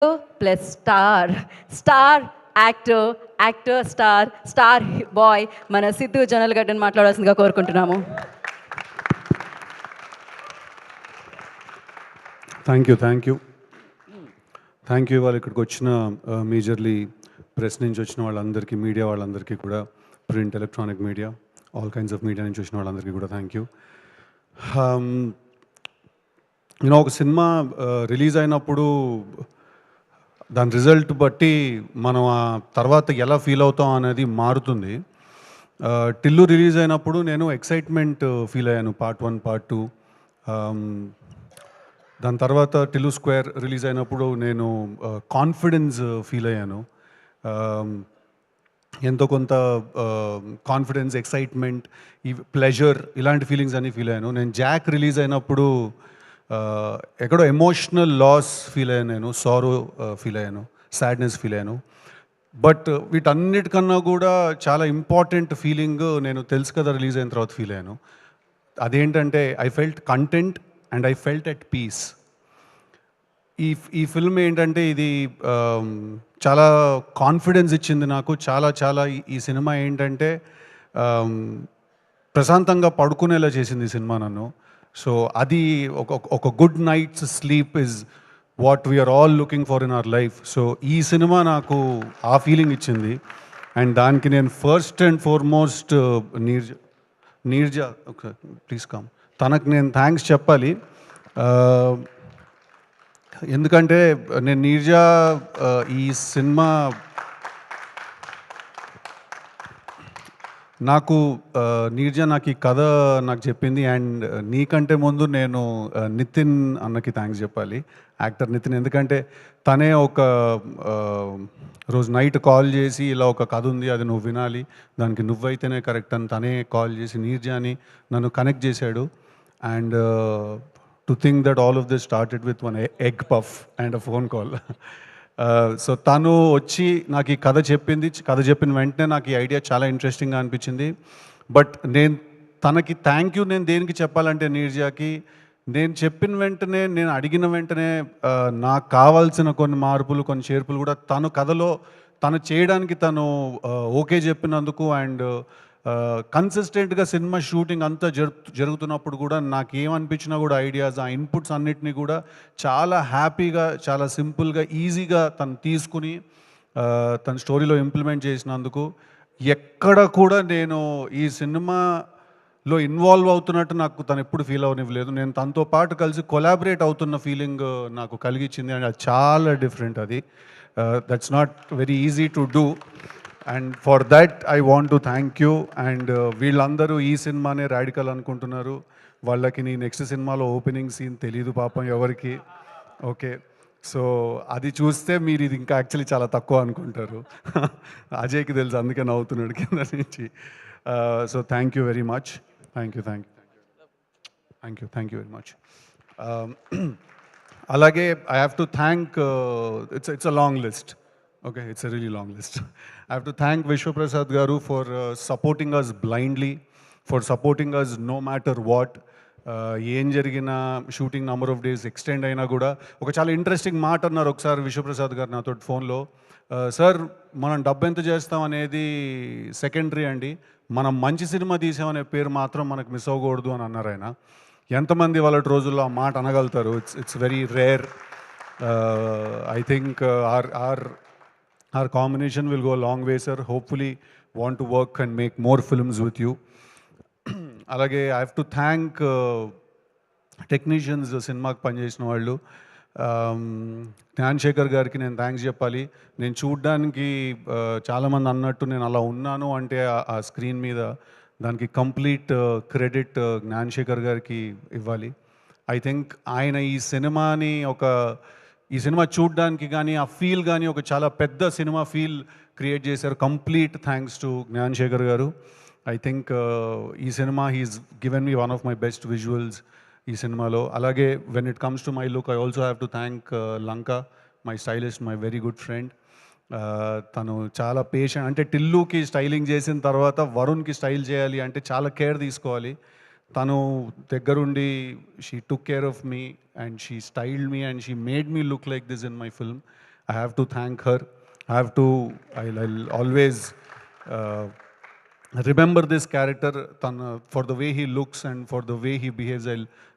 Plus star, star actor, actor star, star boy మన సిద్ధు జొన్నలగడ్డని మాట్లాడాల్సిందిగా కోరుకుంటున్నాము. థ్యాంక్ యూ ఇవాళ ఇక్కడికి వచ్చిన మేజర్లీ ప్రెస్ నుంచి వచ్చిన వాళ్ళందరికీ, మీడియా వాళ్ళందరికీ కూడా, print, electronic media, all kinds of media నుంచి వచ్చిన వాళ్ళందరికీ కూడా థ్యాంక్ యూ. నేను ఒక సినిమా రిలీజ్ అయినప్పుడు దాని రిజల్ట్ బట్టి మనం ఆ తర్వాత ఎలా ఫీల్ అవుతాం అనేది మారుతుంది. టిల్లు రిలీజ్ అయినప్పుడు నేను ఎక్సైట్మెంట్ ఫీల్ అయ్యాను, పార్ట్ 1, పార్ట్ 2. దాని తర్వాత టిల్లు స్క్వేర్ రిలీజ్ అయినప్పుడు నేను కాన్ఫిడెన్స్ ఫీల్ అయ్యాను. ఎంతో కొంత కాన్ఫిడెన్స్, ఎక్సైట్మెంట్, ఈ ప్లెజర్, ఇలాంటి ఫీలింగ్స్ అన్నీ ఫీల్ అయ్యాను. నేను జాక్ రిలీజ్ అయినప్పుడు ఎక్కడో ఎమోషనల్ లాస్ ఫీల్ అయ్యాను, నేను సారో ఫీల్ అయ్యాను, సాడ్నెస్ ఫీల్ అయ్యాను. బట్ వీటన్నిటికన్నా కూడా చాలా ఇంపార్టెంట్ ఫీలింగ్ నేను తెలుసు కదా రిలీజ్ అయిన తర్వాత ఫీల్ అయ్యాను. అదేంటంటే I felt content and I felt at peace. ఈ ఫిల్మ్ ఏంటంటే ఇది చాలా కాన్ఫిడెన్స్ ఇచ్చింది నాకు. చాలా ఈ సినిమా ఏంటంటే ప్రశాంతంగా పడుకునేలా చేసింది ఈ సినిమా నన్ను. సో అది ఒక good night's sleep is what we are all looking for in our life. So ఈ సినిమా నాకు ఆ ఫీలింగ్ ఇచ్చింది. అండ్ దానికి నేను first and foremost Neerja please come, తనకు నేను థ్యాంక్స్ చెప్పాలి. ఎందుకంటే నేను నీర్జా ఈ సినిమా నీర్జా నాకు ఈ కథ నాకు చెప్పింది. అండ్ నీకంటే ముందు నేను నితిన్ అన్నకి థ్యాంక్స్ చెప్పాలి, యాక్టర్ నితిన్. ఎందుకంటే తనే ఒక రోజు నైట్ కాల్ చేసి ఇలా ఒక కథ ఉంది, అది నువ్వు వినాలి, దానికి నువ్వైతేనే కరెక్ట్ అని తనే కాల్ చేసి నీర్జాని నన్ను కనెక్ట్ చేశాడు. And to think that all of this started with one egg puff and a phone call. So తను వచ్చి నాకు ఈ కథ చెప్పింది. కథ చెప్పిన వెంటనే నాకు ఈ ఐడియా చాలా ఇంట్రెస్టింగ్గా అనిపించింది. బట్ నేను తనకి థ్యాంక్ యూ నేను దేనికి చెప్పాలంటే, నీర్జాకి నేను చెప్పిన వెంటనే, నేను అడిగిన వెంటనే నాకు కావాల్సిన కొన్ని మార్పులు, కొన్ని చేర్పులు కూడా తను కథలో తను చేయడానికి తను ఓకే చెప్పినందుకు. అండ్ కన్సిస్టెంట్గా సినిమా షూటింగ్ అంతా జరుగుతున్నప్పుడు కూడా నాకు ఏమనిపించినా కూడా ఐడియాస్, ఆ ఇన్పుట్స్ అన్నిటినీ కూడా చాలా హ్యాపీగా, చాలా సింపుల్గా, ఈజీగా తను తీసుకుని తన స్టోరీలో ఇంప్లిమెంట్ చేసినందుకు ఎక్కడ కూడా నేను ఈ సినిమాలో ఇన్వాల్వ్ అవుతున్నట్టు నాకు తను ఎప్పుడు ఫీల్ అవనివ్వలేదు. నేను తనతో పాటు కలిసి కొలాబరేట్ అవుతున్న ఫీలింగ్ నాకు కలిగించింది. అండ్ అది చాలా డిఫరెంట్. అది that's not very easy to do. And for that I want to thank you. And వీళ్ళందరూ ఈ సినిమానే రాడికల్ అనుకుంటున్నారు. వాళ్ళకి నీ నెక్స్ట్ సినిమాలో ఓపెనింగ్ సీన్ తెలీదు పాపం ఎవరికి. ఓకే, సో అది చూస్తే మీరు ఇది ఇంకా యాక్చువల్లీ చాలా తక్కువ అనుకుంటారు. అజయ్కి తెలుసు, అందుకే నవ్వుతున్నాడు కింద నుంచి. So thank you very much. Thank you very much. అలాగే I have to thank, it's a long list. Okay, it's a really long list. I have to thank Vishwa Prasad Garu for supporting us blindly, for supporting us no matter what. ఏం జరిగిన shooting number of days extend అయినా కూడా ఒక చాలా interesting మాట అన్నారు ఒకసారి విశ్వప్రసాద్ గారు నాతో ఫోన్లో. సార్, మనం డబ్బు ఎంత చేస్తాం అనేది సెకండరీ అండి, మనం మంచి సినిమా తీసామనే పేరు మాత్రం మనకు మిస్ అవ్వకూడదు అని అన్నారు ఆయన. ఎంతమంది వాళ్ళ రోజుల్లో ఆ మాట అనగలుగుతారు? It's very rare. I think our combination will go a long way, sir. Hopefully want to work and make more films with you. Alage I have to thank technicians సినిమాకి పనిచేసిన వాళ్ళు. జ్ఞాన్ శేఖర్ గారికి నేను థ్యాంక్స్ చెప్పాలి. నేను చూడ్డానికి చాలామంది అన్నట్టు నేను అలా ఉన్నాను అంటే ఆ స్క్రీన్ మీద దానికి కంప్లీట్ క్రెడిట్ జ్ఞాన్ శేఖర్ గారికి ఇవ్వాలి. ఐ థింక్ ఆయన ఈ సినిమా చూడ్డానికి కానీ ఆ ఫీల్ కానీ ఒక చాలా పెద్ద సినిమా ఫీల్ క్రియేట్ చేశారు. Complete thanks to Gnan Shekhar garu. I think ఈ cinema he's given me one of my best visuals ఈ సినిమాలో. అలాగే when it comes to my look, I also have to thank Lanka, my stylist, my very good friend. తను చాలా patient. అంటే టిల్లుకి styling చేసిన తర్వాత వరుణ్కి style చేయాలి అంటే చాలా కేర్ తీసుకోవాలి. తను దగ్గరుండి she took care of me and she styled me and she made me look like this in my film. I have to thank her. I'll always remember this character for the way he looks and for the way he behaves.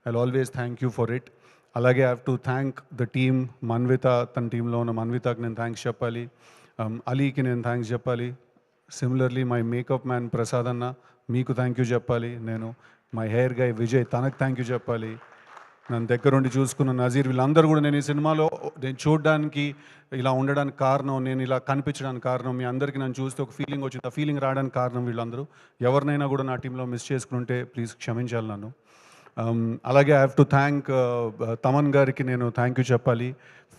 I'll always thank you for it. అలాగే I have to thank the team, Manvitha, తన టీంలో ఉన్న మన్వితకి నేను thanks చెప్పాలి, అలీకి నేను thanks చెప్పాలి. Similarly my makeup man Prasad అన్న, మీకు థ్యాంక్ యూ చెప్పాలి నేను. మై హెయిర్ గై విజయ్, తనకు థ్యాంక్ యూ చెప్పాలి. నన్ను దగ్గరుండి చూసుకున్న నజీర్, వీళ్ళందరూ కూడా నేను ఈ సినిమాలో నేను చూడడానికి ఇలా ఉండడానికి కారణం, నేను ఇలా కనిపించడానికి కారణం, మీ అందరికీ నన్ను చూస్తే ఒక ఫీలింగ్ వచ్చింది, ఆ ఫీలింగ్ రావడానికి కారణం వీళ్ళందరూ. ఎవరినైనా కూడా నా టీంలో మిస్ చేసుకుంటే ప్లీజ్ క్షమించాలి నన్ను. అలాగే I have to thank Thaman గారికి నేను థ్యాంక్ యూ చెప్పాలి.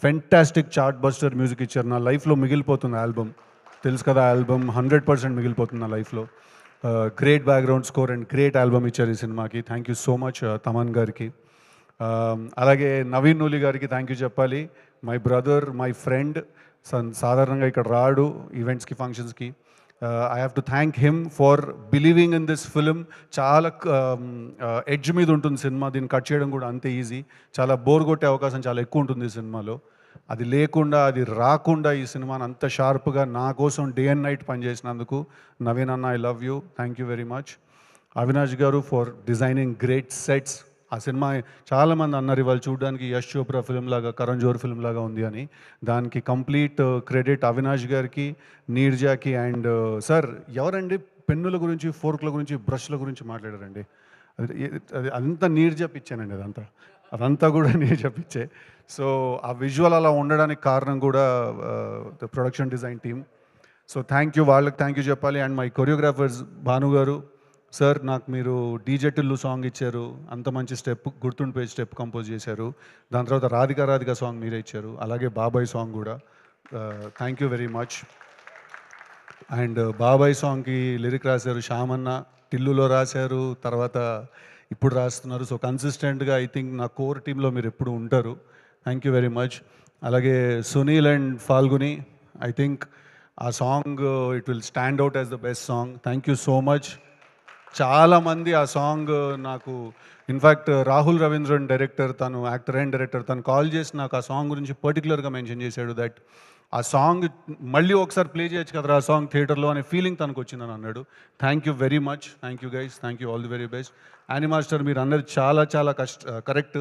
ఫెంటాస్టిక్ చార్ట్ బస్టర్ మ్యూజిక్ ఇచ్చారు. నా లైఫ్లో మిగిలిపోతుంది ఆల్బమ్, తెలుసు కదా, ఆల్బమ్ 100% మిగిలిపోతుంది నా లైఫ్లో. Great background score and great album ఇచ్చారు ఈ సినిమాకి. Thank you so much Thaman గారికి. అలాగే నవీన్ నూలి గారికి థ్యాంక్ యూ చెప్పాలి. My brother, my friend. సాధారణంగా ఇక్కడ రాడు ఈవెంట్స్కి, ఫంక్షన్స్కి. I have to thank him for believing in this film. చాలా ఎడ్జ్ మీద ఉంటుంది సినిమా, దీన్ని కట్ చేయడం కూడా అంతే ఈజీ. చాలా బోర్ కొట్టే అవకాశం చాలా ఎక్కువ ఉంటుంది ఈ సినిమాలో. అది లేకుండా, అది రాకుండా ఈ సినిమాని అంత షార్ప్గా నా కోసం డే అండ్ నైట్ పనిచేసినందుకు నవీన్ అన్న, I love you, thank you very much. Avinash గారు ఫర్ డిజైనింగ్ గ్రేట్ సెట్స్. ఆ సినిమా చాలామంది అన్నారు ఇవాళ చూడడానికి యష్ చోప్రా ఫిల్మ్ లాగా, కరణ్ జోహర్ ఫిల్మ్ లాగా ఉంది అని. దానికి కంప్లీట్ క్రెడిట్ అవినాష్ గారికి, నీర్జాకి. అండ్ సార్, ఎవరండి పెన్నుల గురించి, ఫోర్క్ల గురించి, బ్రష్ల గురించి మాట్లాడారండి? అది అంతా నీర్జా పిచ్చానండి, అదంతా కూడా నీర్జా పిచ్చే. సో ఆ విజువల్ అలా ఉండడానికి కారణం కూడా the production design team. So thank you, వాళ్ళకి థ్యాంక్ యూ చెప్పాలి. అండ్ మై కొరియోగ్రాఫర్స్ భాను గారు, సార్ నాకు మీరు డీజే టిల్లు సాంగ్ ఇచ్చారు, అంత మంచి స్టెప్, గుర్తుండిపోయే స్టెప్ కంపోజ్ చేశారు. దాని తర్వాత రాధిక సాంగ్ మీరే ఇచ్చారు, అలాగే బాబాయ్ సాంగ్ కూడా. Thank you very much. And బాబాయ్ సాంగ్కి లిరిక్ రాశారు శ్యామన్న, టిల్లులో రాశారు, తర్వాత ఇప్పుడు రాస్తున్నారు. సో కన్సిస్టెంట్గా ఐ థింక్ నా కోర్ టీంలో మీరు ఎప్పుడు ఉంటారు. Thank you very much. అలాగే Sunil and Falguni, I think ఆ song it will stand out as the best song. Thank you so much. చాలామంది ఆ సాంగ్ నాకు, ఇన్ఫ్యాక్ట్ రాహుల్ రవీంద్రన్ డైరెక్టర్, తను యాక్టర్ అండ్ డైరెక్టర్, తను కాల్ చేసి నాకు ఆ సాంగ్ గురించి పర్టికులర్గా మెన్షన్ చేశాడు. దట్ ఆ సాంగ్ మళ్ళీ ఒకసారి ప్లే చేయొచ్చు కదా ఆ సాంగ్ థియేటర్లో అనే ఫీలింగ్ తనకు వచ్చిందని అన్నాడు. Thank you very much. Thank you guys, thank you, all the very best. Annie Master, మీరు అన్నది చాలా చాలా కరెక్ట్.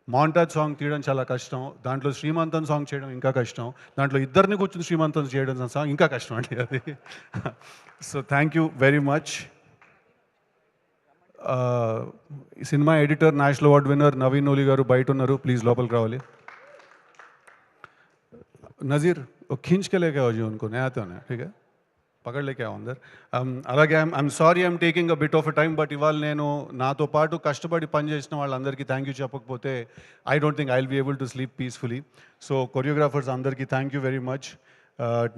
మాంటాజ్ సాంగ్ తీయడం చాలా కష్టం, దాంట్లో శ్రీమంతం సాంగ్ చేయడం ఇంకా కష్టం, దాంట్లో ఇద్దరిని కూర్చుని శ్రీమంతం చేయడం సాంగ్ ఇంకా కష్టం అండి అది. So thank you very much. Cinema editor, national award winner Naveen Nooli గారు బయట ఉన్నారు, ప్లీజ్ లోపలికి రావాలి. नज़ीर वो खींच के लेके आओ जी उनको, नहीं आते होने, ठीक है, పకడ్ లేకే అందరు. అలాగే I'm sorry I'm taking a bit of a time, but ఇవాళ నేను నాతో పాటు కష్టపడి పనిచేసిన వాళ్ళందరికీ థ్యాంక్ యూ చెప్పకపోతే I don't think I will be able to sleep peacefully. So choreographers అందరికీ థ్యాంక్ యూ వెరీ మచ్.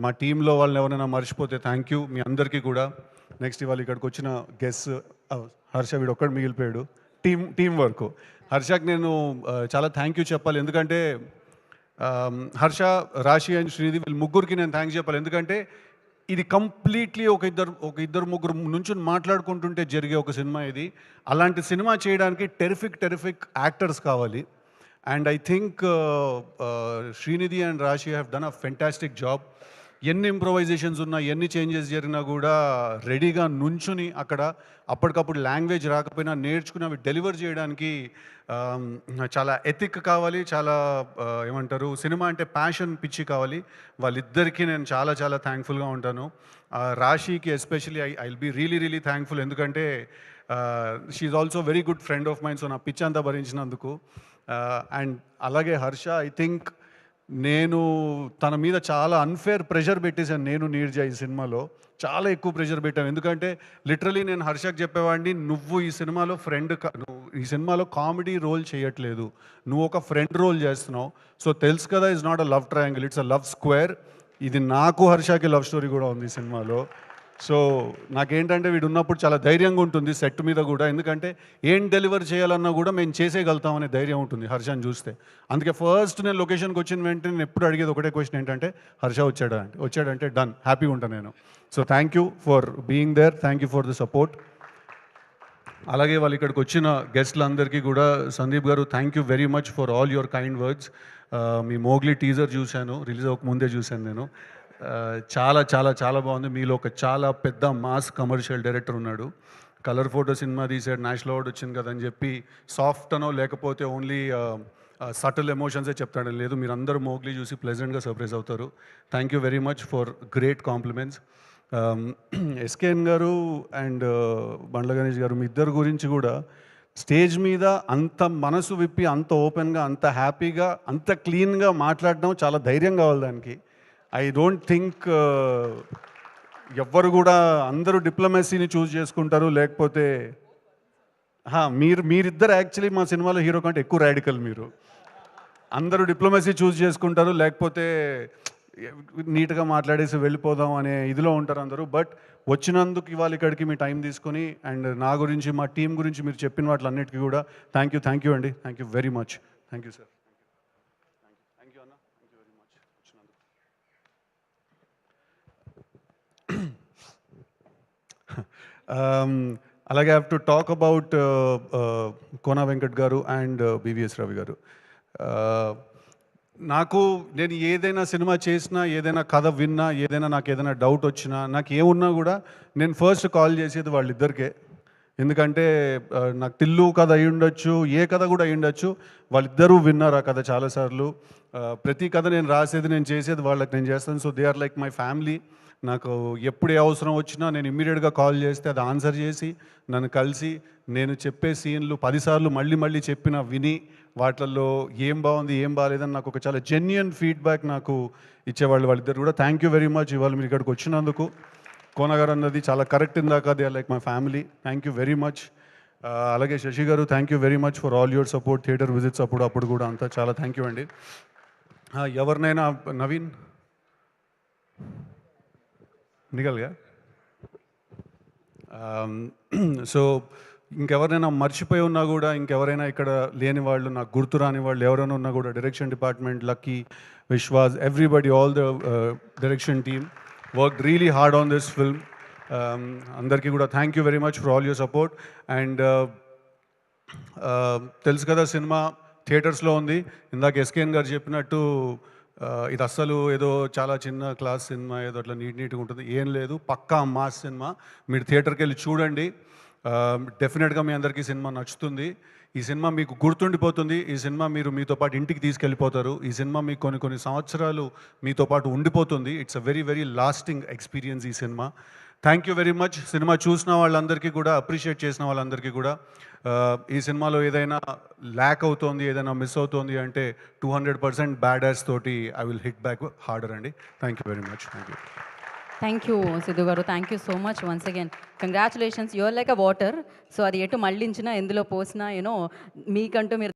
మా టీంలో వాళ్ళని ఎవరైనా మర్చిపోతే థ్యాంక్ యూ మీ అందరికీ కూడా. నెక్స్ట్ ఇవాళ ఇక్కడికి వచ్చిన గెస్ట్ హర్ష, వీడు ఒక్కడు మిగిలిపోయాడు. టీం వర్క్ హర్షకి నేను చాలా థ్యాంక్ యూ చెప్పాలి. ఎందుకంటే హర్ష, రాశి అండ్ శ్రీనిధి, వీళ్ళు ముగ్గురికి నేను థ్యాంక్స్ చెప్పాలి. ఎందుకంటే ఇది కంప్లీట్లీ ఒక ఇద్దరు ముగ్గురు నుంచి మాట్లాడుకుంటుంటే జరిగే ఒక సినిమా ఇది. అలాంటి సినిమా చేయడానికి టెరిఫిక్ యాక్టర్స్ కావాలి. And I think Srinidhi and Rashi have done a fantastic job. ఎన్ని ఇంప్రొవైజేషన్స్ ఉన్నా, ఎన్ని చేంజెస్ జరిగినా కూడా రెడీగా నుంచుని అక్కడ అప్పటికప్పుడు లాంగ్వేజ్ రాకపోయినా నేర్చుకుని అవి డెలివర్ చేయడానికి చాలా ఎథిక్ కావాలి, చాలా ఏమంటారు, సినిమా అంటే ప్యాషన్, పిచ్చి కావాలి. వాళ్ళిద్దరికీ నేను చాలా చాలా థ్యాంక్ఫుల్గా ఉంటాను. రాశికి especially I will be really thankful. ఎందుకంటే she also very good friend of mind. So నా పిచ్చి అంతా భరించినందుకు. అండ్ అలాగే హర్ష, ఐ థింక్ నేను తన మీద చాలా అన్ఫేర్ ప్రెషర్ పెట్టేశాను. నేను నీర్జా ఈ సినిమాలో చాలా ఎక్కువ ప్రెషర్ పెట్టాను. ఎందుకంటే లిటరలీ నేను హర్షకి చెప్పేవాడిని, నువ్వు ఈ సినిమాలో నువ్వు ఈ సినిమాలో కామెడీ రోల్ చేయట్లేదు, నువ్వు ఒక ఫ్రెండ్ రోల్ చేస్తున్నావు. సో తెలుసు కదా, it's not a love triangle, it's a love square. ఇది నాకు హర్షకి లవ్ స్టోరీ కూడా ఉంది ఈ సినిమాలో. సో నాకేంటంటే వీడు ఉన్నప్పుడు చాలా ధైర్యంగా ఉంటుంది సెట్ మీద కూడా. ఎందుకంటే ఏం డెలివర్ చేయాలన్నా కూడా మేము చేసేయగలుగుతామనే ధైర్యం ఉంటుంది హర్షని చూస్తే. అందుకే ఫస్ట్ నేను లొకేషన్కి వచ్చిన వెంటనే నేను ఎప్పుడు అడిగేది ఒకటే క్వశ్చన్ ఏంటంటే, హర్ష వచ్చాడంటే డన్, హ్యాపీగా ఉంటాను నేను. So thank you for being there, thank you for the support. అలాగే వాళ్ళు ఇక్కడికి వచ్చిన గెస్ట్లందరికీ కూడా, Sandeep garu thank you very much for all your kind words. మీ మోగ్లీ టీజర్ చూశాను, రిలీజ్ అవ్వక ముందే చూశాను నేను. చాలా చాలా చాలా బాగుంది. మీలో ఒక చాలా పెద్ద మాస్ కమర్షియల్ డైరెక్టర్ ఉన్నాడు. కలర్ ఫోటో సినిమా తీసాడు, నేషనల్ అవార్డు వచ్చింది కదా అని చెప్పి సాఫ్ట్ అనో లేకపోతే ఓన్లీ సటిల్ ఎమోషన్సే చెప్తాడు. లేదు, మీరు అందరూ మోగ్లీ చూసి ప్లెజెంట్గా సర్ప్రైజ్ అవుతారు. Thank you very much for great compliments. SKN గారు అండ్ బండ్ల గణేష్ గారు, మీ ఇద్దరు గురించి కూడా స్టేజ్ మీద అంత మనసు విప్పి, అంత ఓపెన్గా, అంత హ్యాపీగా, అంత క్లీన్గా మాట్లాడడం చాలా ధైర్యం కావాలి దానికి. ఐ డోంట్ థింక్ ఎవ్వరు కూడా, అందరూ డిప్లొమసీని చూస్ చేసుకుంటారు. లేకపోతే మీరిద్దరు యాక్చువల్లీ మా సినిమాలో హీరో కంటే ఎక్కువ రాడికల్. మీరు అందరూ డిప్లొమసీ చూస్ చేసుకుంటారు, లేకపోతే నీట్గా మాట్లాడేసి వెళ్ళిపోదాం అనే ఇదిలో ఉంటారు అందరూ. బట్ వచ్చినందుకు ఇవాళ ఇక్కడికి మీ టైం తీసుకొని అండ్ నా గురించి, మా టీం గురించి మీరు చెప్పిన వాటిలన్నిటికీ కూడా థ్యాంక్ యూ అండి. Thank you very much. Thank you sir. Thank you అన్న. థ్యాంక్ యూ వెరీ మచ్ వచ్చినందుకు. అలాగే have to talk about Kona Venkat గారు అండ్ బివిఎస్ రవి గారు. నేను ఏదైనా సినిమా చేసినా, ఏదైనా కథ విన్నా, ఏదైనా నాకు ఏదైనా డౌట్ వచ్చినా, నాకు ఏమున్నా కూడా నేను ఫస్ట్ కాల్ చేసేది వాళ్ళిద్దరికే. ఎందుకంటే నాకు టిల్లు కథ అయి ఉండొచ్చు, ఏ కథ కూడా అయి ఉండొచ్చు, వాళ్ళిద్దరూ విన్నారు ఆ కథ చాలాసార్లు. ప్రతి కథ నేను రాసేది, నేను చేసేది వాళ్ళకి నేను చేస్తాను. So they are like my family. నాకు ఎప్పుడు ఏ అవసరం వచ్చినా నేను ఇమ్మీడియట్గా కాల్ చేస్తే అది ఆన్సర్ చేసి, నన్ను కలిసి, నేను చెప్పే సీన్లు 10 సార్లు మళ్ళీ చెప్పిన విని, వాటిల్లో ఏం బాగుంది ఏం బాగాలేదని నాకు ఒక చాలా జెన్యున్ ఫీడ్బ్యాక్ నాకు ఇచ్చేవాళ్ళు వాళ్ళిద్దరు కూడా. థ్యాంక్ యూ వెరీ మచ్ ఇవాళ మీరు ఇక్కడికి వచ్చినందుకు. కోన గారు అన్నది చాలా కరెక్ట్. ఇందాక they are like my family. Thank you very much. అలాగే Shashi garu, thank you very much for all your support, theatre visits అప్పుడు కూడా అంతా చాలా థ్యాంక్ యూ అండి. ఎవరినైనా నవీన్ నిగల్గా సో ఇంకెవరైనా మర్చిపోయి ఉన్నా కూడా, ఇంకెవరైనా ఇక్కడ లేని వాళ్ళు, నాకు గుర్తు రాని వాళ్ళు ఎవరైనా ఉన్నా కూడా, direction department, lucky, Vishwas, everybody, all the direction team work really hard on this film. అందరికీ కూడా thank you very much for all your support. And తెలుసు కదా, సినిమా థియేటర్స్లో ఉంది. ఇందాక ఎస్కేఎన్ గారు చెప్పినట్టు ఇది అస్సలు ఏదో చాలా చిన్న క్లాస్ సినిమా, ఏదో అట్లా నీట్గా ఉంటుంది, ఏం లేదు, పక్కా మాస్ సినిమా. మీరు థియేటర్కి వెళ్ళి చూడండి. డెఫినెట్గా మీ అందరికీ సినిమా నచ్చుతుంది. ఈ సినిమా మీకు గుర్తుండిపోతుంది. ఈ సినిమా మీరు మీతో పాటు ఇంటికి తీసుకెళ్ళిపోతారు. ఈ సినిమా మీకు కొన్ని సంవత్సరాలు మీతో పాటు ఉండిపోతుంది. It's a very very lasting experience ఈ సినిమా. Thank you very much. సినిమా చూసిన వాళ్ళందరికీ కూడా, అప్రిషియేట్ చేసిన వాళ్ళందరికీ కూడా. ఈ సినిమాలో ఏదైనా ల్యాక్ అవుతోంది, ఏదైనా మిస్ అవుతోంది అంటే 200% బ్యాడ్ యాస్ తోటి I will hit back harder అండి. Thank you very much. Thank you Siddhu గారు. Thank you so much once again. Congratulations. Your like a water. So అది ఎటు మళ్ళించినా, ఎందులో పోసినా, మీకంటూ మీరు